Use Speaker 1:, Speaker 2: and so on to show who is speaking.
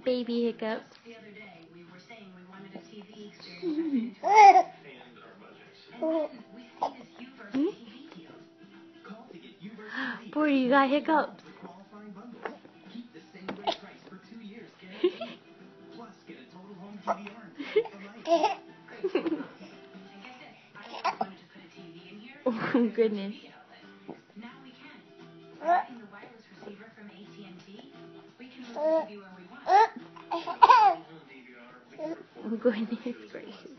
Speaker 1: Baby hiccup. Boy, you got hiccups. Oh goodness. Oh goodness gracious.